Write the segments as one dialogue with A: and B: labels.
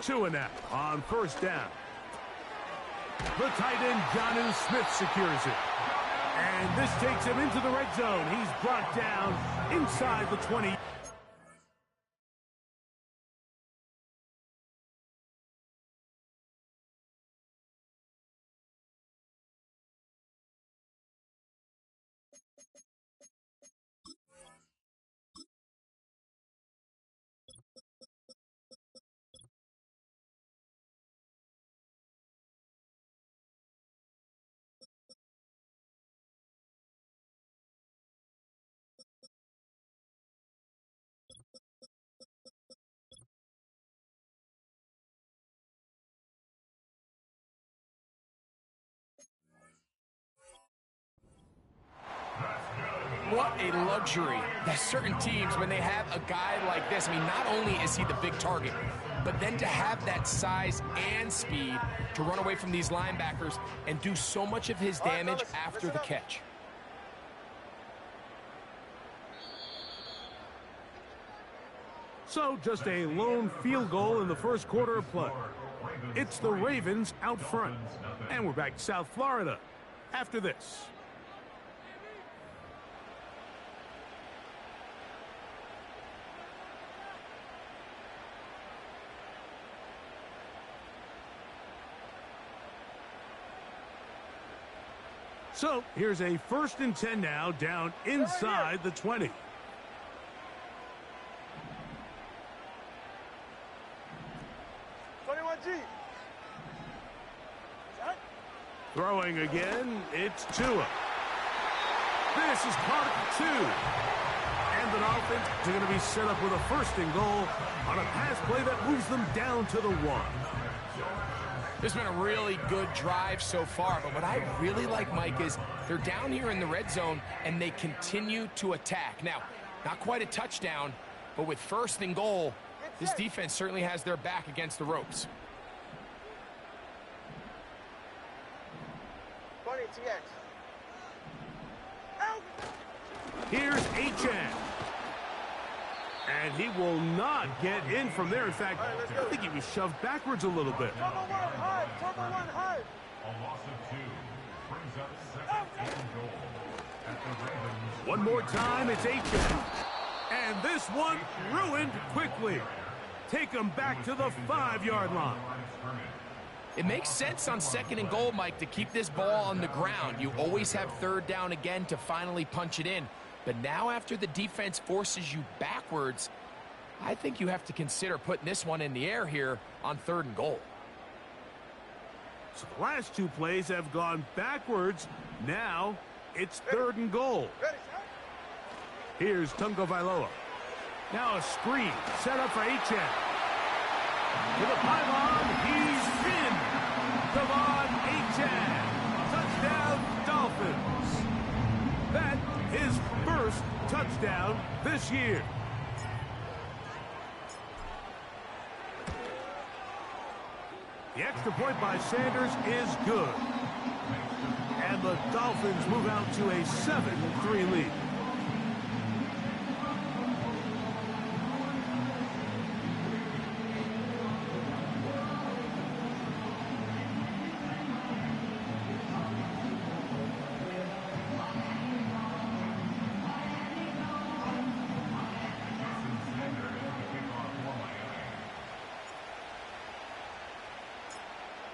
A: Two and out on first down. The tight end, Jonnu Smith, secures it. And this takes him into the red zone. He's brought down inside the 20.
B: What a luxury that certain teams, when they have a guy like this, I mean, not only is he the big target, but then to have that size and speed to run away from these linebackers and do so much of his damage after the catch.
A: So just a lone field goal in the first quarter of play. It's the Ravens out front. And we're back to South Florida after this. So here's a 1st and 10 now, down inside the 20. Throwing again, it's Tua. This is caught at 2. And the Dolphins are going to be set up with a 1st and goal on a pass play that moves them down to the 1.
B: This has been a really good drive so far, but what I really like, Mike, is they're down here in the red zone, and they continue to attack. Now, not quite a touchdown, but with 1st and goal, this defense certainly has their back against the ropes.
A: Here's Achan. And he will not get in from there. In fact, I think he was shoved backwards a little bit.
C: A loss of 2 brings up 2nd and goal at the Ravens.
A: One more time, it's Achan. And this one ruined quickly. Take him back to the 5-yard line.
B: It makes sense on 2nd and goal, Mike, to keep this ball on the ground. You always have 3rd down again to finally punch it in. But now after the defense forces you backwards, I think you have to consider putting this one in the air here on 3rd and goal.
A: So the last 2 plays have gone backwards. Now it's 3rd and goal. Here's Tungo Vailoa. Now a screen set up for Achan. To the pylon, he's in. Devon Achan. Touchdown, Dolphins. That his 1st touchdown this year. The extra point by Sanders is good. And the Dolphins move out to a 7-3 lead.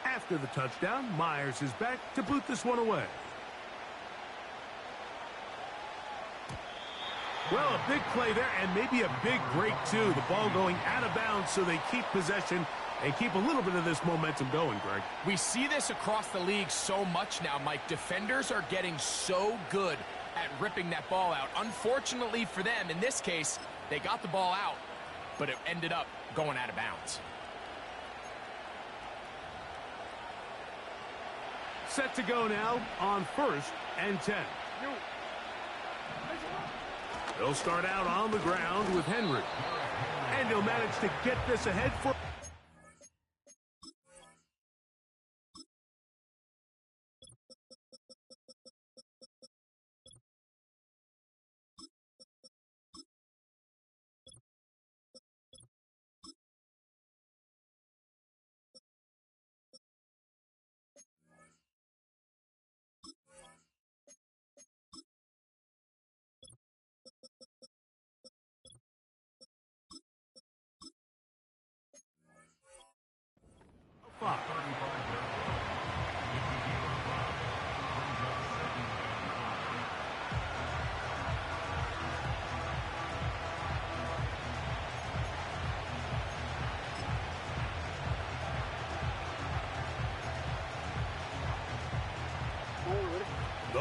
A: After the touchdown, Myers is back to boot this one away. Well, a big play there, and maybe a big break, too. The ball going out of bounds, so they keep possession and keep a little bit of this momentum going, Greg.
B: We see this across the league so much now, Mike. Defenders are getting so good at ripping that ball out. Unfortunately for them, in this case, they got the ball out, but it ended up going out of bounds.
A: Set to go now on 1st and 10. They'll start out on the ground with Henry. And he'll manage to get this ahead for...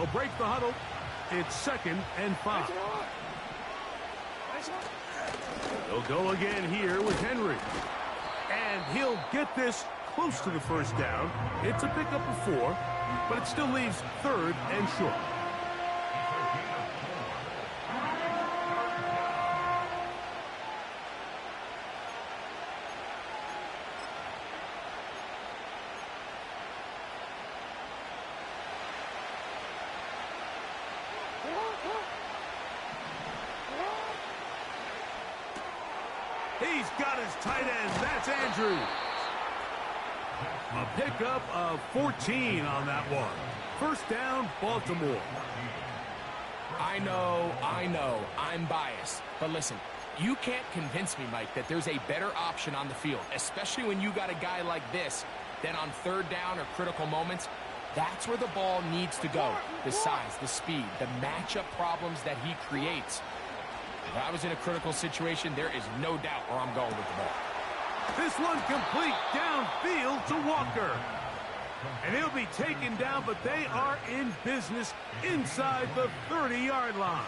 A: They'll break the huddle. It's 2nd and 5. They'll go again here with Henry. And he'll get this close to the first down. It's a pickup of 4, but it still leaves 3rd and short. He's got his tight end. That's Andrews. A pickup of 14 on that one. First down, Baltimore.
B: I know, I'm biased. But listen, you can't convince me, Mike, that there's a better option on the field, especially when you got a guy like this, then on 3rd down or critical moments, that's where the ball needs to go. The size, the speed, the matchup problems that he creates. If I was in a critical situation, there is no doubt where I'm going with the ball.
A: This one complete downfield to Walker. And he'll be taken down, but they are in business inside the 30-yard line.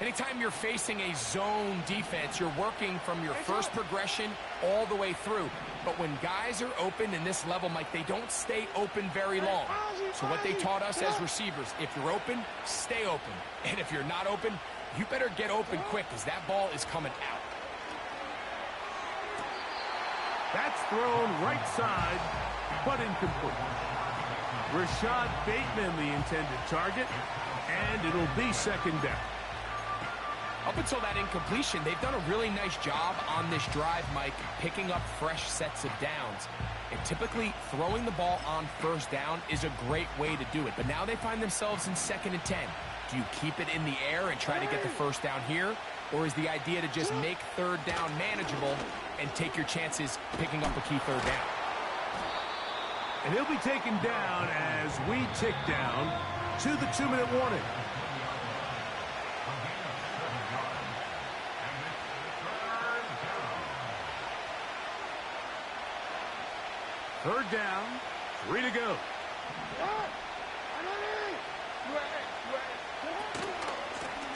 B: Anytime you're facing a zone defense, you're working from your first progression all the way through. But when guys are open in this level, Mike, they don't stay open very long. So what they taught us as receivers, if you're open, stay open. And if you're not open, you better get open quick because that ball is coming out.
A: That's thrown right side, but incomplete. Rashad Bateman, the intended target, and it'll be 2nd down.
B: Up until that incompletion, they've done a really nice job on this drive, Mike, picking up fresh sets of downs. And typically, throwing the ball on 1st down is a great way to do it. But now they find themselves in 2nd and 10. Do you keep it in the air and try to get the 1st down here? Or is the idea to just make 3rd down manageable and take your chances picking up a key 3rd down?
A: And he'll be taken down as we tick down to the 2-minute warning. Third down, 3 to go.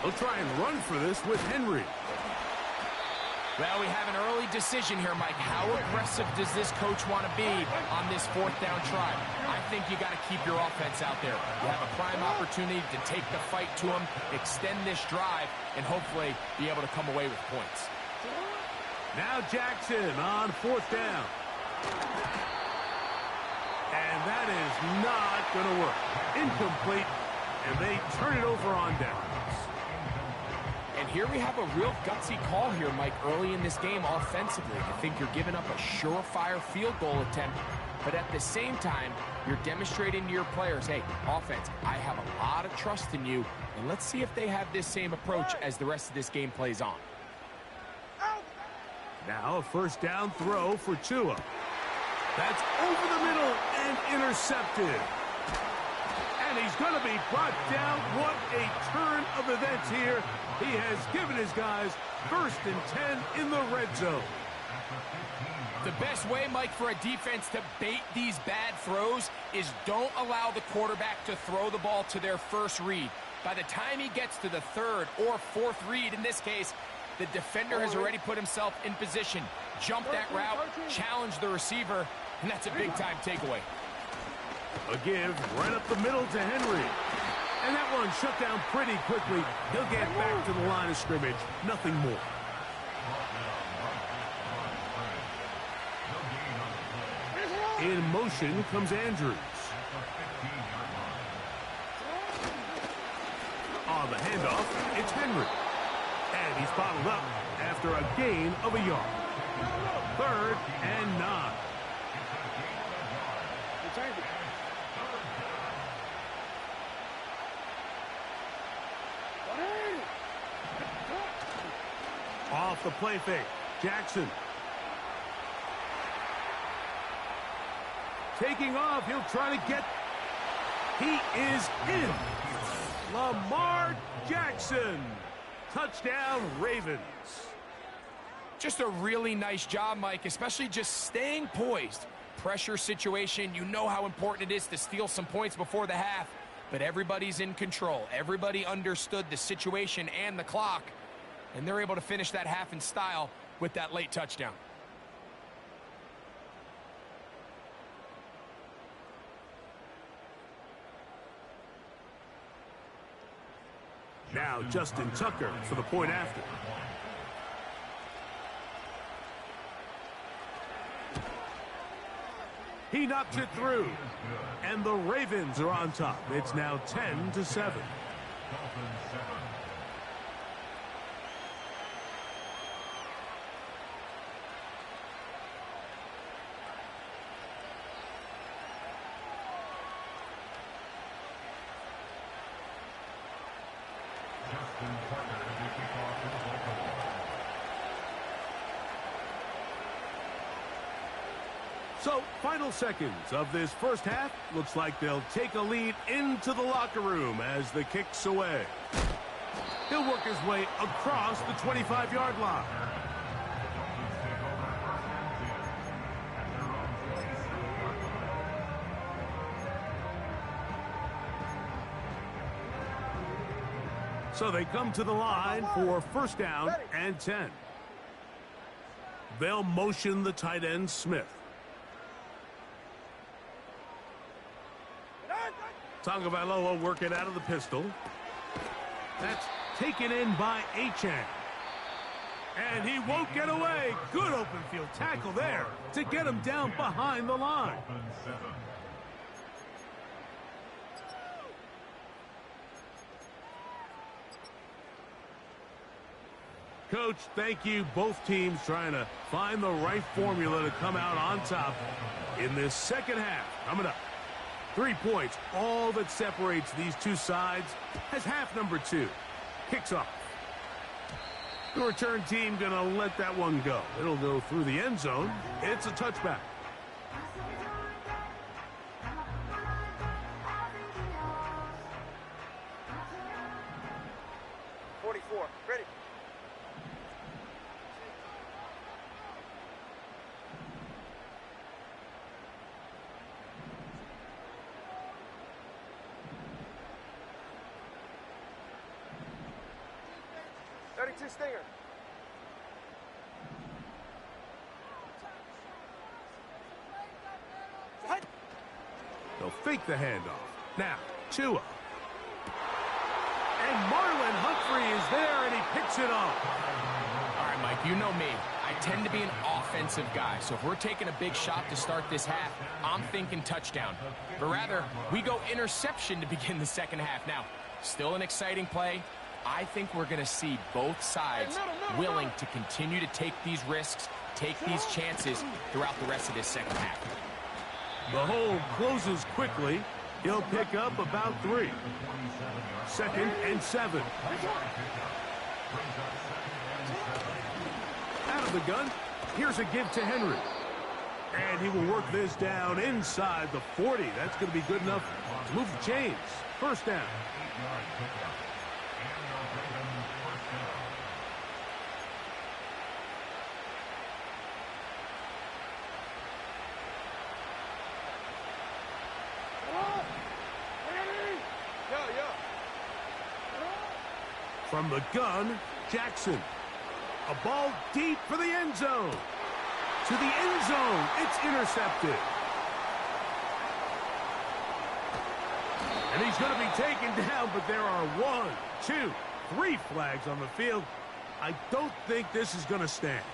A: He'll try and run for this with Henry.
B: Well, we have an early decision here, Mike. How aggressive does this coach want to be on this 4th down try? I think you got to keep your offense out there. You have a prime opportunity to take the fight to them, extend this drive, and hopefully be able to come away with points.
A: Now Jackson on 4th down. And that is not going to work. Incomplete, and they turn it over on downs.
B: And here we have a real gutsy call here, Mike, early in this game offensively. I think you're giving up a surefire field goal attempt, but at the same time, you're demonstrating to your players, hey, offense, I have a lot of trust in you, and let's see if they have this same approach as the rest of this game plays on.
A: Now a 1st down throw for Tua. That's over the middle and intercepted. And he's going to be brought down. What a turn of events here. He has given his guys 1st and 10 in the red zone.
B: The best way, Mike, for a defense to bait these bad throws is don't allow the quarterback to throw the ball to their first read. By the time he gets to the 3rd or 4th read, in this case, the defender has already put himself in position. Jump that route, challenge the receiver, and that's a big-time takeaway.
A: A give right up the middle to Henry. And that one shut down pretty quickly. He'll get back to the line of scrimmage. Nothing more. In motion comes Andrews. On the handoff, it's Henry. And he's bottled up after a gain of a yard. 3rd and 9. Off the play fake, Jackson. Taking off, he'll try to get. He is in. Lamar Jackson. Touchdown, Ravens.
B: Just a really nice job, Mike, especially just staying poised. Pressure situation, you know how important it is to steal some points before the half. but everybody's in control. Everybody understood the situation and the clock, and they're able to finish that half in style with that late touchdown.
A: Now Justin Tucker for the point after. He knocks it through, and the Ravens are on top. It's now 10-7. So, final seconds of this first half. Looks like they'll take a lead into the locker room as the kick's away. He'll work his way across the 25-yard line. So they come to the line for first down and 10. They'll motion the tight end Smith. Tagovailoa working out of the pistol. That's taken in by Achane. And he won't get away. Good open field tackle there to get him down behind the line. Coach, thank you. Both teams trying to find the right formula to come out on top in this second half. Coming up. 3 points, all that separates these two sides, as half number 2 kicks off. The return team going to let that one go. It'll go through the end zone. It's a touchback.
D: Ready. Stinger.
A: They'll fake the handoff. Now, Tua. And Marlon Humphrey is there, and he picks it off.
B: All right, Mike, you know me. I tend to be an offensive guy, so if we're taking a big shot to start this half, I'm thinking touchdown. But rather, we go interception to begin the second half. Now, still an exciting play. I think we're going to see both sides willing to continue to take these risks, take these chances throughout the rest of this second half.
A: The hole closes quickly. He'll pick up about 3. 2nd and 7. Out of the gun. Here's a give to Henry. And he will work this down inside the 40. That's going to be good enough to move the chains. First down. From the gun, Jackson. A ball deep for the end zone. To the end zone. It's intercepted. And he's going to be taken down, but there are 1, 2, 3 flags on the field. I don't think this is going to stand.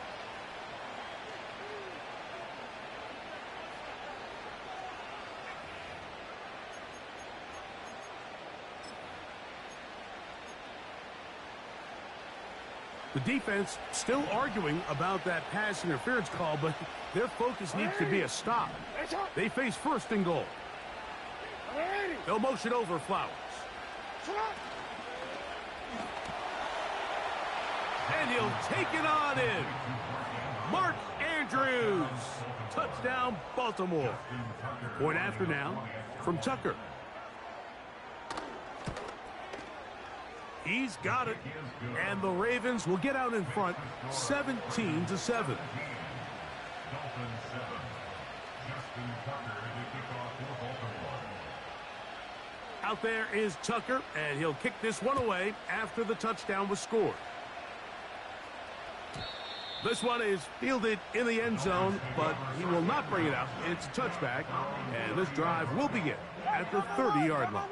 A: The defense still arguing about that pass interference call, but their focus needs to be a stop. They face first and goal. They'll motion over Flowers. And he'll take it on in. Mark Andrews. Touchdown, Baltimore. Point after now from Tucker. He's got it. And the Ravens will get out in front 17-7.
C: Dolphins 7. Justin Tucker to kick off for Baltimore.
A: Out there is Tucker, and he'll kick this one away after the touchdown was scored. This one is fielded in the end zone, but he will not bring it out. It's a touchback, and this drive will begin at the 30-yard line.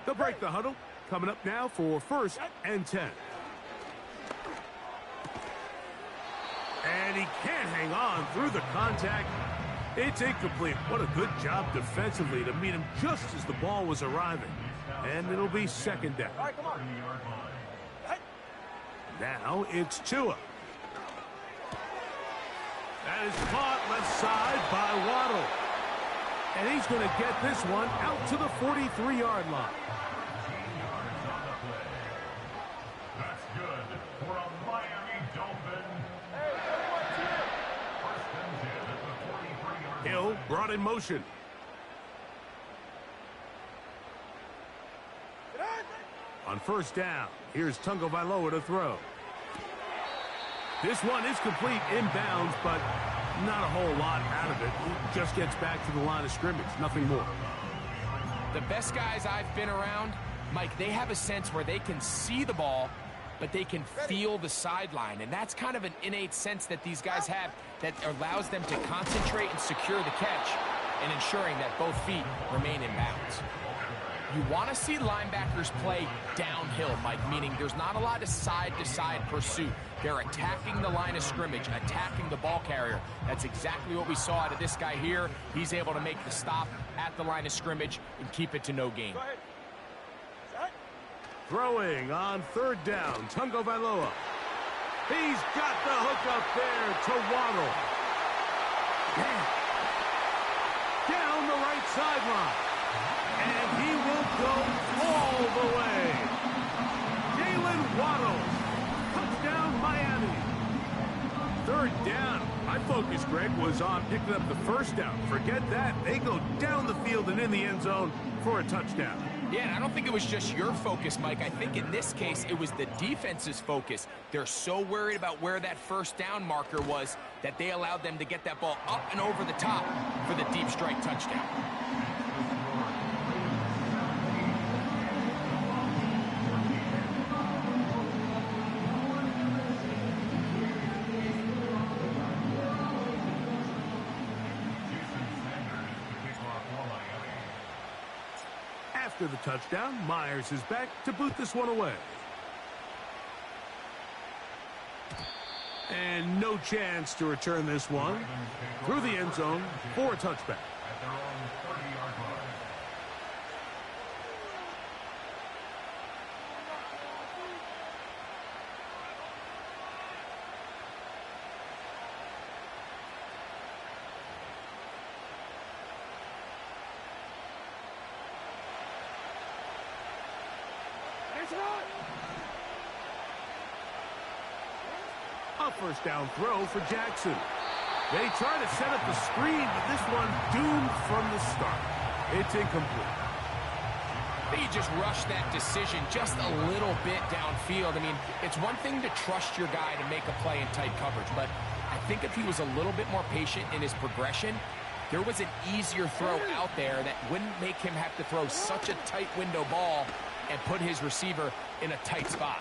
A: They'll break the huddle. Coming up now for 1st and 10. And he can't hang on through the contact. It's incomplete. What a good job defensively to meet him just as the ball was arriving. And it'll be 2nd down.
D: All right, come on.
A: Now it's Tua. That is caught left side by Waddle. And he's going to get this one out to the 43-yard line.
C: That's good for a Miami Dolphin. First and 10 at the 43-yard line.
A: Hill brought in motion. On 1st down, here's Tungo Vailoa to throw. This one is complete inbounds, but not a whole lot out of it. He just gets back to the line of scrimmage, nothing more.
B: The best guys I've been around, Mike, they have a sense where they can see the ball, but they can feel the sideline. And that's kind of an innate sense that these guys have that allows them to concentrate and secure the catch and ensuring that both feet remain in bounds. You want to see linebackers play downhill, Mike, meaning there's not a lot of side-to-side pursuit. They're attacking the line of scrimmage, attacking the ball carrier. That's exactly what we saw out of this guy here. He's able to make the stop at the line of scrimmage and keep it to no gain.
A: Throwing on 3rd down, Tungo Vailoa. He's got the hook up there to Waddle. Down the right sideline. And he will go all the way. Jalen Waddle. Touchdown, Miami. 3rd down. My focus, Greg, was on picking up the 1st down. Forget that. They go down the field and in the end zone for a touchdown.
B: Yeah, and I don't think it was just your focus, Mike. I think in this case, it was the defense's focus. They're so worried about where that 1st down marker was that they allowed them to get that ball up and over the top for the deep strike touchdown.
A: After the touchdown, Myers is back to boot this one away. And no chance to return this one through the end zone for a touchback.
C: At their own 30-yard line.
A: A 1st down throw for Jackson. They try to set up the screen, but this one doomed from the start. It's incomplete.
B: He just rushed that decision just a little bit downfield. I mean, it's one thing to trust your guy to make a play in tight coverage, but I think if he was a little bit more patient in his progression, there was an easier throw out there that wouldn't make him have to throw such a tight window ball and put his receiver in a tight spot.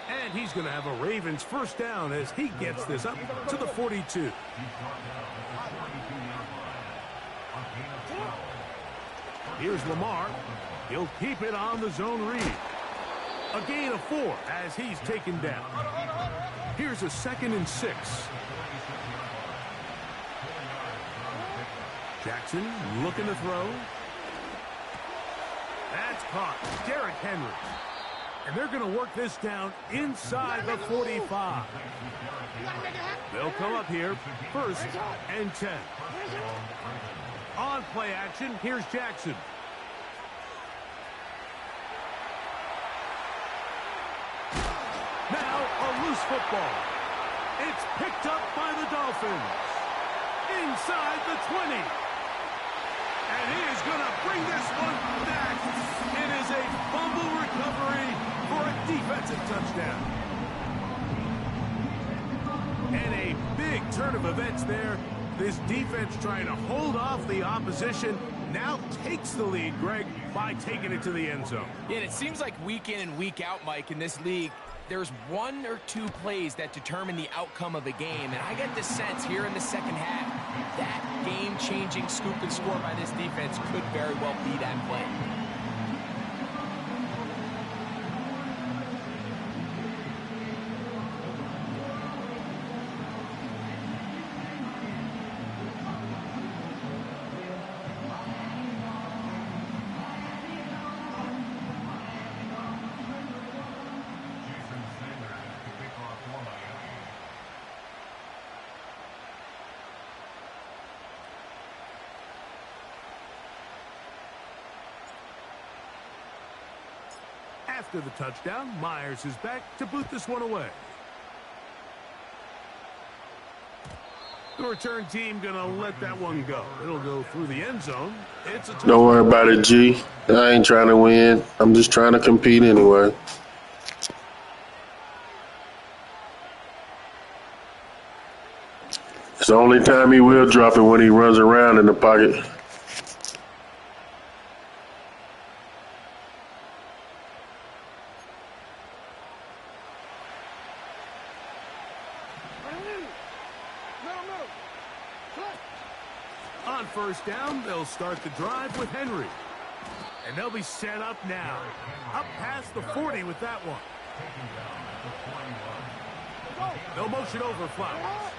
A: And he's going to have a Ravens 1st down as he gets this up to the 42. Here's Lamar. He'll keep it on the zone read. A gain of 4 as he's taken down. Here's a 2nd and 6. Jackson looking to throw. That's caught. Derrick Henry. And they're going to work this down inside the 45. They'll come up here 1st and 10. On play action, here's Jackson. Now a loose football. It's picked up by the Dolphins. Inside the 20. And he is going to bring this one back. It is a fumble recovery for a defensive touchdown. And a big turn of events there. This defense trying to hold off the opposition. now takes the lead, Greg, by taking it to the end zone.
B: Yeah, and it seems like week in and week out, Mike, in this league, there's one or two plays that determine the outcome of a game. And I get the sense here in the second half, that game-changing scoop and score by this defense could very well be that play.
A: After the touchdown, Myers is back to boot this one away. The return team gonna let that one go. It'll go through the end zone. It's a
E: Don't worry about it, G. I ain't trying to win. I'm just trying to compete anyway. It's the only time he will drop it when he runs around in the pocket.
A: On first down, they'll start the drive with Henry. And they'll be set up now. Up past the 40 with that one. They'll motion over Flowers.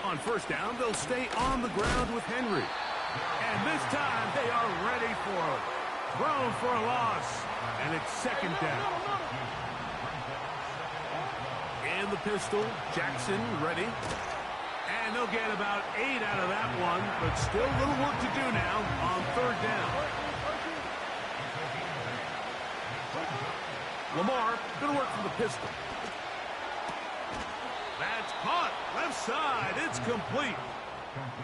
A: On first down, they'll stay on the ground with Henry. And this time, they are ready for it. Thrown for a loss. And it's second down. In the pistol, Jackson ready. And they'll get about 8 out of that one, but still a little work to do now on third down. Lamar going to work from the pistol. That's caught. Left side. It's complete.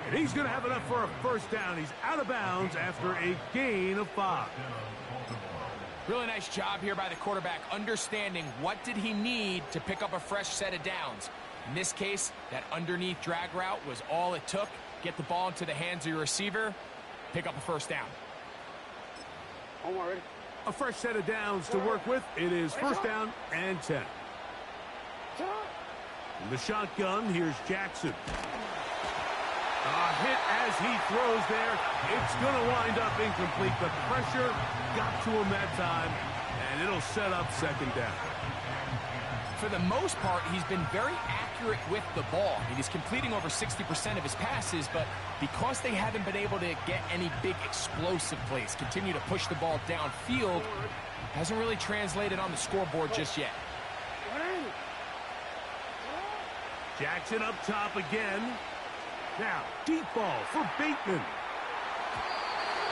A: And he's going to have enough for a first down. He's out of bounds after a gain of 5.
B: Really nice job here by the quarterback, understanding what did he need to pick up a fresh set of downs. In this case, that underneath drag route was all it took. Get the ball into the hands of your receiver, pick up a first down.
A: A fresh set of downs to work with. It is first down and 10. In the shotgun, here's Jackson. A hit as he throws there. It's going to wind up incomplete. The pressure got to him that time, and it'll set up second down.
B: For the most part, he's been very accurate with the ball. I mean, he's completing over 60% of his passes, but because they haven't been able to get any big explosive plays, continue to push the ball downfield, hasn't really translated on the scoreboard just yet.
A: Jackson up top again. Now, deep ball for Bateman.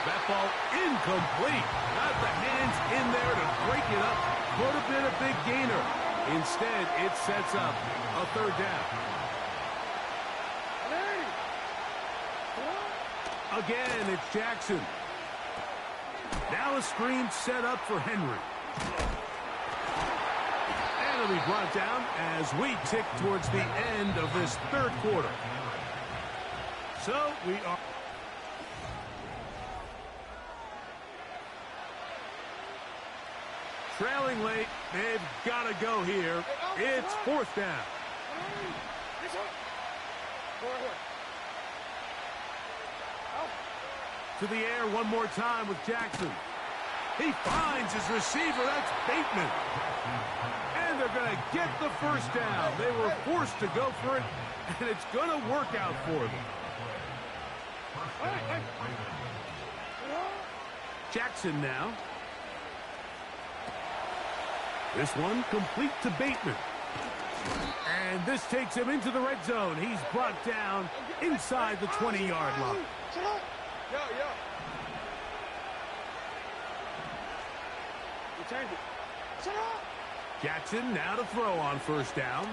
A: That ball incomplete. Got the hands in there to break it up. Could have been a big gainer. Instead, it sets up a third down. Again, it's Jackson. Now a screen set up for Henry. And it'll be brought down as we tick towards the end of this third quarter. So we are trailing late. They've got to go here. It's fourth down. To the air one more time with Jackson. He finds his receiver. That's Bateman. And they're going to get the first down. They were forced to go for it, and it's going to work out for them. Jackson now. This one complete to Bateman. And this takes him into the red zone. He's brought down inside the 20-yard line. Jackson now to throw on first down.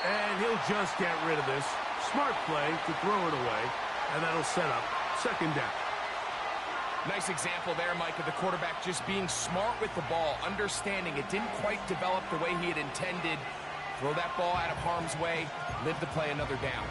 A: And he'll just get rid of this. Smart play to throw it away. And that'll set up second down.
B: Nice example there, Mike, of the quarterback just being smart with the ball, understanding it didn't quite develop the way he had intended. Throw that ball out of harm's way, live to play another down.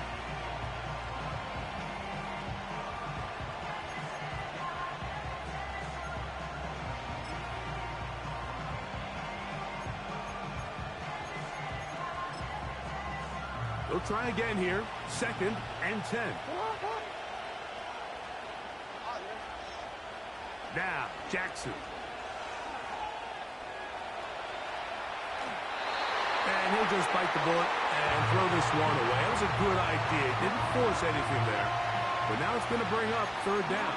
A: They'll try again here. 2nd and 10. Now, Jackson. And he'll just bite the bullet and throw this one away. That was a good idea. Didn't force anything there. But now it's going to bring up 3rd down.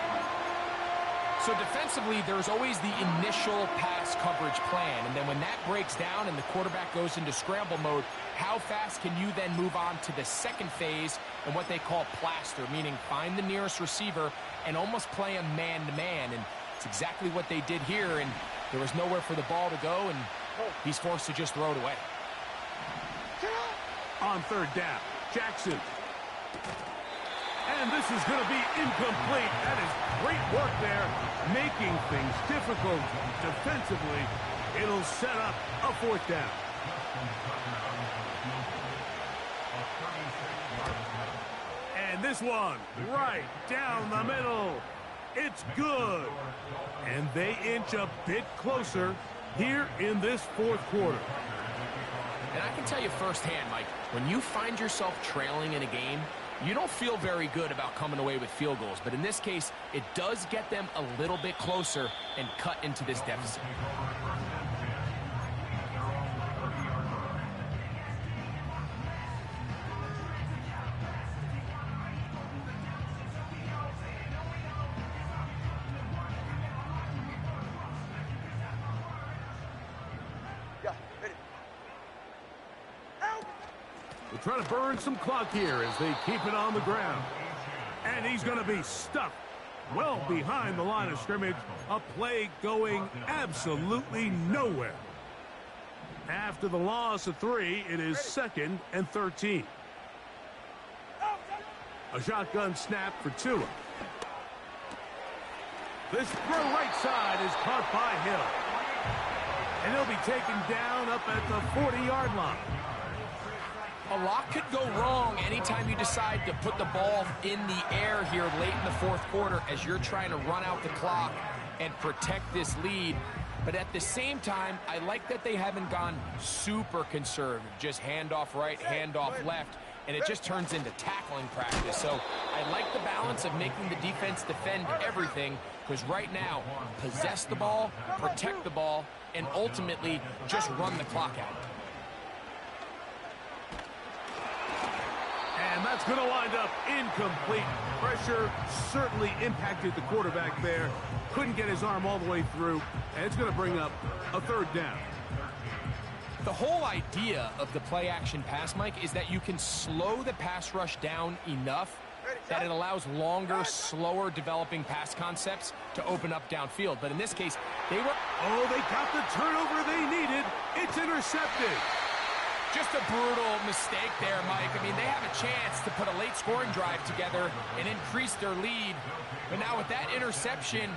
B: So defensively, there's always the initial pass coverage plan. And then when that breaks down and the quarterback goes into scramble mode, how fast can you then move on to the second phase and what they call plaster, meaning find the nearest receiver and almost play a man-to-man. And it's exactly what they did here, and there was nowhere for the ball to go, and he's forced to just throw it away.
A: On 3rd down, Jackson. And this is going to be incomplete. That is great work there, making things difficult defensively. It'll set up a 4th down. And this one right down the middle. It's good. And they inch a bit closer here in this 4th quarter.
B: And I can tell you firsthand, Mike, when you find yourself trailing in a game, you don't feel very good about coming away with field goals. But in this case, it does get them a little bit closer and cut into this deficit.
A: Trying to burn some clock here as they keep it on the ground. And he's going to be stuffed well behind the line of scrimmage. A play going absolutely nowhere. After the loss of 3, it is 2nd and 13. A shotgun snap for Tua. This throw right side is caught by Hill. And he'll be taken down up at the 40-yard line.
B: A lot could go wrong anytime you decide to put the ball in the air here late in the 4th quarter as you're trying to run out the clock and protect this lead. But at the same time, I like that they haven't gone super conservative, just handoff right, handoff left, and it just turns into tackling practice. So I like the balance of making the defense defend everything, because right now, possess the ball, protect the ball, and ultimately just run the clock out.
A: And that's going to wind up incomplete. Pressure certainly impacted the quarterback there. Couldn't get his arm all the way through. And it's going to bring up a 3rd down.
B: The whole idea of the play-action pass, Mike, is that you can slow the pass rush down enough that it allows longer, slower developing pass concepts to open up downfield. But in this case, they got
A: the turnover they needed. It's intercepted.
B: Just a brutal mistake there, Mike. I mean, they have a chance to put a late scoring drive together and increase their lead. But now with that interception,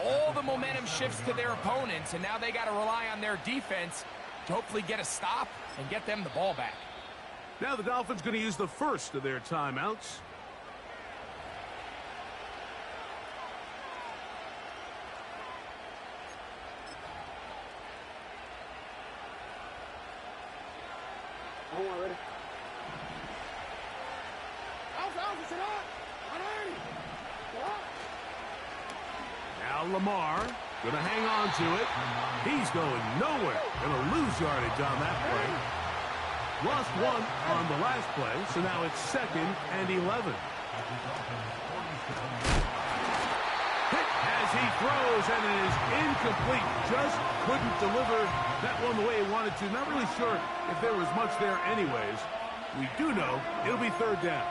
B: all the momentum shifts to their opponents, and now they got to rely on their defense to hopefully get a stop and get them the ball back.
A: Now the Dolphins going to use the first of their timeouts. Now Lamar going to hang on to it. He's going nowhere. Going to lose yardage on that play. Lost 1 on the last play, so now it's 2nd and 11. Hit as he throws, and it is incomplete. Just couldn't deliver that one the way he wanted to. Not really sure if there was much there anyways. We do know it'll be 3rd down.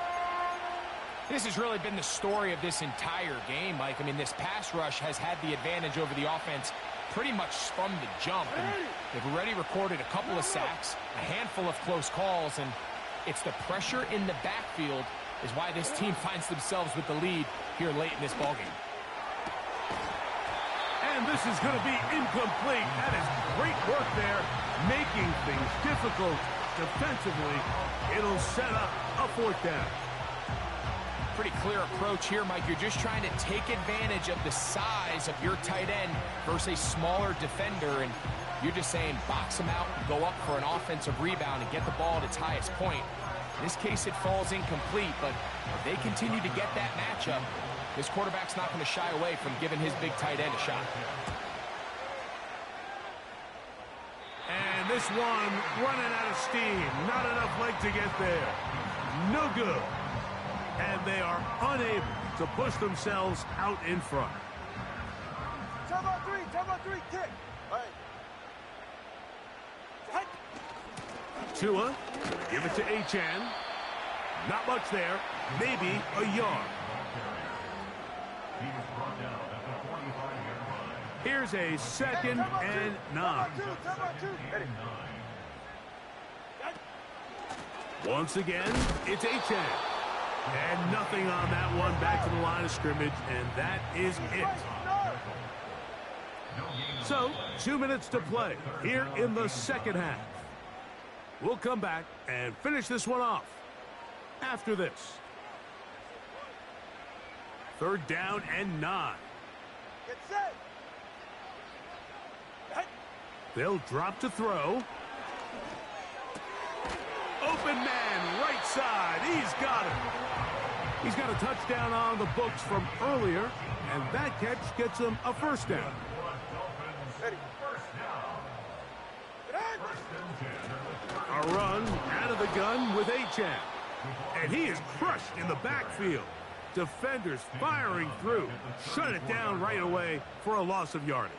B: This has really been the story of this entire game, Mike. I mean, this pass rush has had the advantage over the offense pretty much from the jump. And they've already recorded a couple of sacks, a handful of close calls, and it's the pressure in the backfield is why this team finds themselves with the lead here late in this ballgame.
A: And this is going to be incomplete. That is great work there, making things difficult defensively. It'll set up a fourth down.
B: Pretty clear approach here, Mike. You're just trying to take advantage of the size of your tight end versus a smaller defender, and you're just saying box him out and go up for an offensive rebound and get the ball at its highest point. In this case, it falls incomplete, but if they continue to get that matchup, this quarterback's not going to shy away from giving his big tight end a shot.
A: And this one running out of steam. Not enough leg to get there. No good. And they are unable to push themselves out in front.
D: Time on three, kick. All right.
A: Tua, give it to Achane. Not much there. Maybe a yard.
C: He is brought down at the 45-yard line.
A: Here's a second and 9.
D: Time on two. Ready.
A: Once again, it's Achane. And nothing on that one. Back to the line of scrimmage, and that is it. So, 2 minutes to play here in the second half. We'll come back and finish this one off after this. 3rd down and 9.
D: Get set.
A: They'll drop to throw. Open man, right side. He's got it. He's got a touchdown on the books from earlier, and that catch gets him a first down.
D: Ready.
A: A run out of the gun with Achane. And he is crushed in the backfield. Defenders firing through. Shut it down right away for a loss of yardage.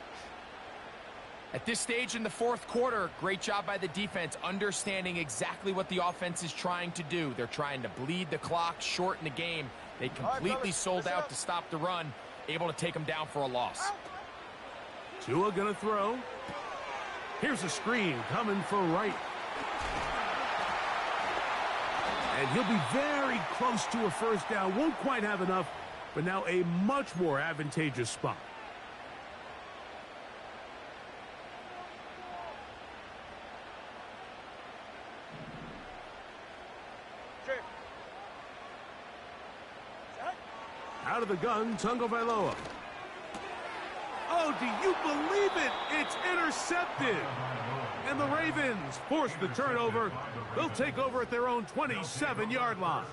B: At this stage in the 4th quarter, great job by the defense, understanding exactly what the offense is trying to do. They're trying to bleed the clock, shorten the game. They completely sold out to stop the run, able to take them down for a loss.
A: Tua gonna throw. Here's a screen coming for right. And he'll be very close to a first down. Won't quite have enough, but now a much more advantageous spot. Out of the gun, Tagovailoa. Oh, do you believe it? It's intercepted. And the Ravens force the turnover. They'll take over at their own 27-yard line.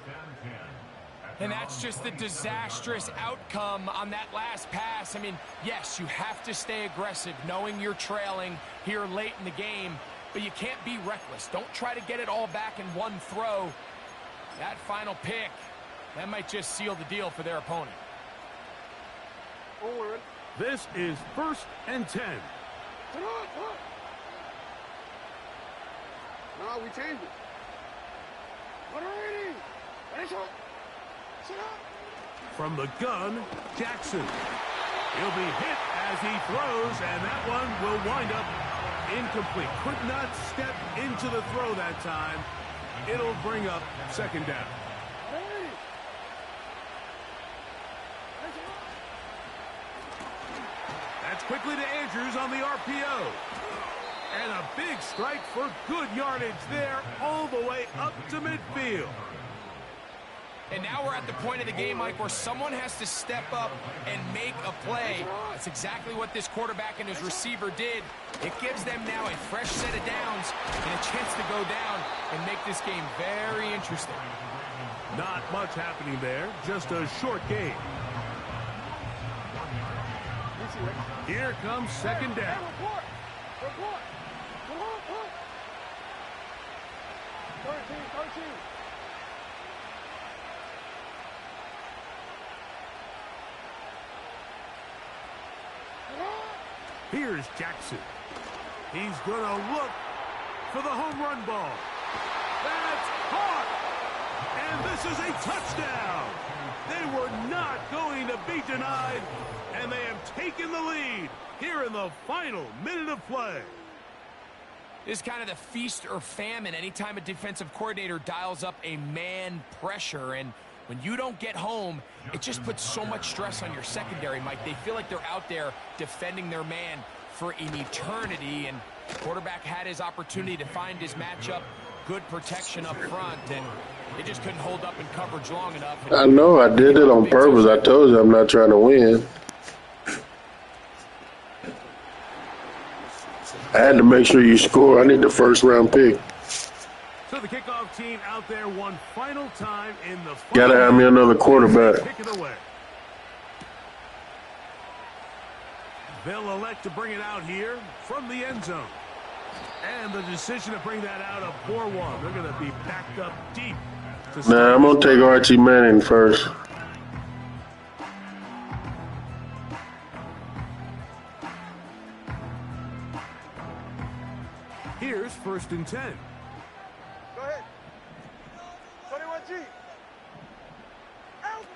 B: And that's just the disastrous outcome on that last pass. I mean, yes, you have to stay aggressive knowing you're trailing here late in the game, but you can't be reckless. Don't try to get it all back in one throw. That final pick, that might just seal the deal for their opponent.
D: Forward.
A: This is 1st and 10.
D: No, we changed it.
A: From the gun, Jackson. He'll be hit as he throws, and that one will wind up incomplete. Could not step into the throw that time. It'll bring up 2nd down. That's quickly to Andrews on the RPO. And a big strike for good yardage there all the way up to midfield.
B: And now we're at the point of the game, Mike, where someone has to step up and make a play. That's exactly what this quarterback and his receiver did. It gives them now a fresh set of downs and a chance to go down and make this game very interesting.
A: Not much happening there, just a short game. Here comes 2nd down.
D: Report. 13.
A: Here's Jackson. He's going to look for the home run ball. That's caught. And this is a touchdown. They were not going to be denied, and they have taken the lead here in the final minute of play.
B: This is kind of the feast or famine anytime a defensive coordinator dials up a man pressure, and When you don't get home, it just puts so much stress on your secondary, Mike. They feel like they're out there defending their man for an eternity, and the quarterback had his opportunity to find his matchup, good protection up front, and they just couldn't hold up in coverage long enough.
E: I know, I did it on purpose. I told you I'm not trying to win. I had to make sure you score. I need the first round pick.
A: So the kickoff team out there one final time in the final.
E: Gotta have me another quarterback.
A: Kick it away. They'll elect to bring it out here from the end zone. And the decision to bring that out, a poor one. They're going to be backed up deep.
E: Nah, I'm going to take Archie Manning first.
A: Here's 1st and 10.
D: Go ahead. 21G. Out.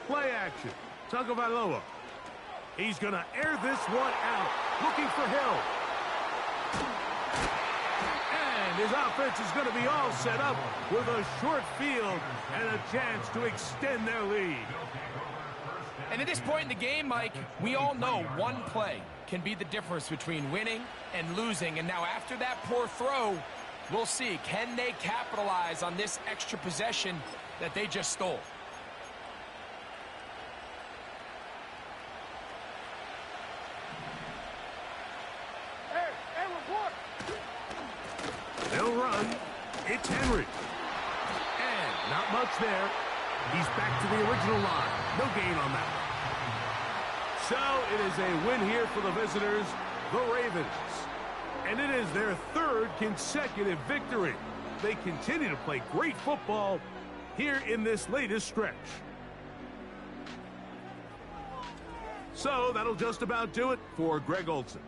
A: Play action. Tagovailoa. He's going to air this one out. Looking for Hill. And his offense is going to be all set up with a short field and a chance to extend their lead.
B: And at this point in the game, Mike, we all know one play can be the difference between winning and losing. And now after that poor throw, we'll see, can they capitalize on this extra possession that they just stole?
A: They'll run. It's Henry. And not much there. He's back to the original line. No gain on that one. So it is a win here for the visitors, the Ravens. And it is their 3rd consecutive victory. They continue to play great football here in this latest stretch. So that'll just about do it for Greg Olsen.